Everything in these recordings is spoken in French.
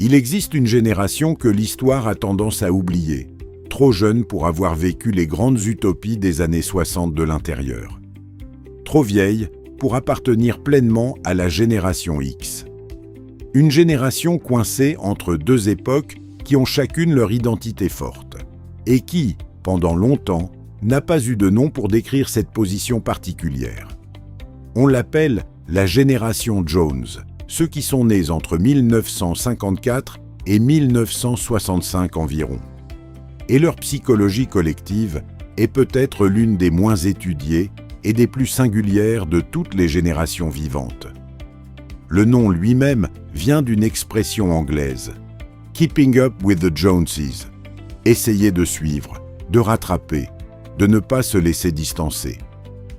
Il existe une génération que l'histoire a tendance à oublier, trop jeune pour avoir vécu les grandes utopies des années 60 de l'intérieur. Trop vieille pour appartenir pleinement à la génération X. Une génération coincée entre deux époques qui ont chacune leur identité forte, et qui, pendant longtemps, n'a pas eu de nom pour décrire cette position particulière. On l'appelle la génération Jones, ceux qui sont nés entre 1954 et 1965 environ. Et leur psychologie collective est peut-être l'une des moins étudiées et des plus singulières de toutes les générations vivantes. Le nom lui-même vient d'une expression anglaise, « keeping up with the Joneses », essayer de suivre, de rattraper, de ne pas se laisser distancer.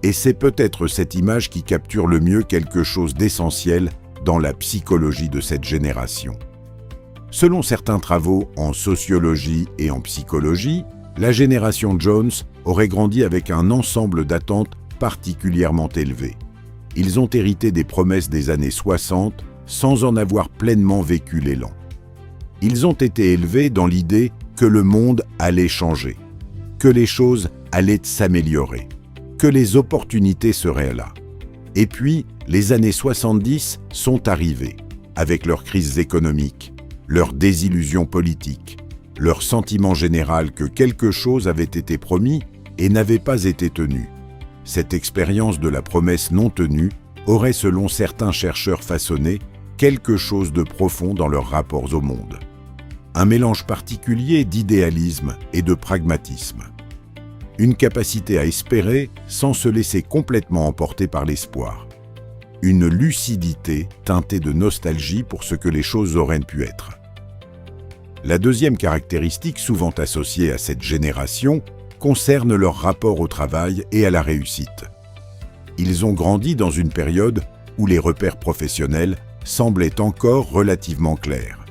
Et c'est peut-être cette image qui capture le mieux quelque chose d'essentiel dans la psychologie de cette génération. Selon certains travaux en sociologie et en psychologie, la génération Jones aurait grandi avec un ensemble d'attentes particulièrement élevées. Ils ont hérité des promesses des années 60 sans en avoir pleinement vécu l'élan. Ils ont été élevés dans l'idée que le monde allait changer, que les choses allaient s'améliorer, que les opportunités seraient là. Et puis, les années 70 sont arrivées, avec leurs crises économiques, leurs désillusions politiques, leur sentiment général que quelque chose avait été promis et n'avait pas été tenu. Cette expérience de la promesse non tenue aurait, selon certains chercheurs, façonné quelque chose de profond dans leurs rapports au monde. Un mélange particulier d'idéalisme et de pragmatisme. Une capacité à espérer sans se laisser complètement emporter par l'espoir. Une lucidité teintée de nostalgie pour ce que les choses auraient pu être. La deuxième caractéristique souvent associée à cette génération concerne leur rapport au travail et à la réussite. Ils ont grandi dans une période où les repères professionnels semblaient encore relativement clairs.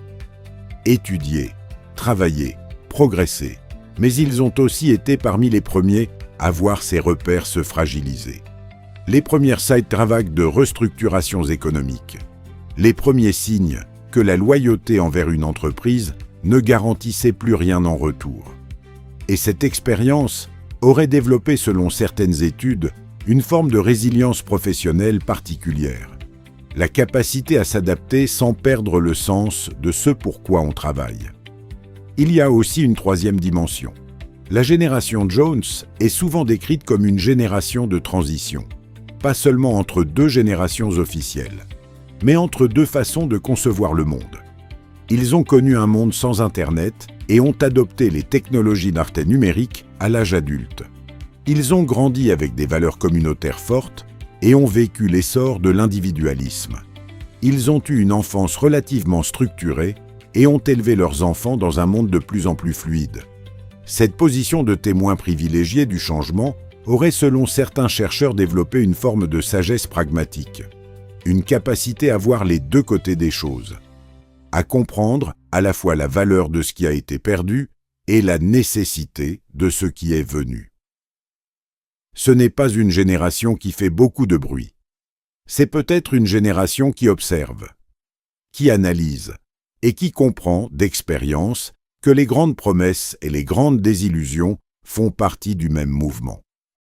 Étudier, travailler, progresser, mais ils ont aussi été parmi les premiers à voir ces repères se fragiliser. Les premières vagues de restructurations économiques. Les premiers signes que la loyauté envers une entreprise ne garantissait plus rien en retour. Et cette expérience aurait développé, selon certaines études, une forme de résilience professionnelle particulière. La capacité à s'adapter sans perdre le sens de ce pourquoi on travaille. Il y a aussi une troisième dimension. La génération Jones est souvent décrite comme une génération de transition, pas seulement entre deux générations officielles, mais entre deux façons de concevoir le monde. Ils ont connu un monde sans Internet et ont adopté les technologies d'art numérique à l'âge adulte. Ils ont grandi avec des valeurs communautaires fortes et ont vécu l'essor de l'individualisme. Ils ont eu une enfance relativement structurée et ont élevé leurs enfants dans un monde de plus en plus fluide. Cette position de témoin privilégié du changement aurait, selon certains chercheurs, développé une forme de sagesse pragmatique, une capacité à voir les deux côtés des choses, à comprendre à la fois la valeur de ce qui a été perdu et la nécessité de ce qui est venu. Ce n'est pas une génération qui fait beaucoup de bruit. C'est peut-être une génération qui observe, qui analyse et qui comprend d'expérience que les grandes promesses et les grandes désillusions font partie du même mouvement.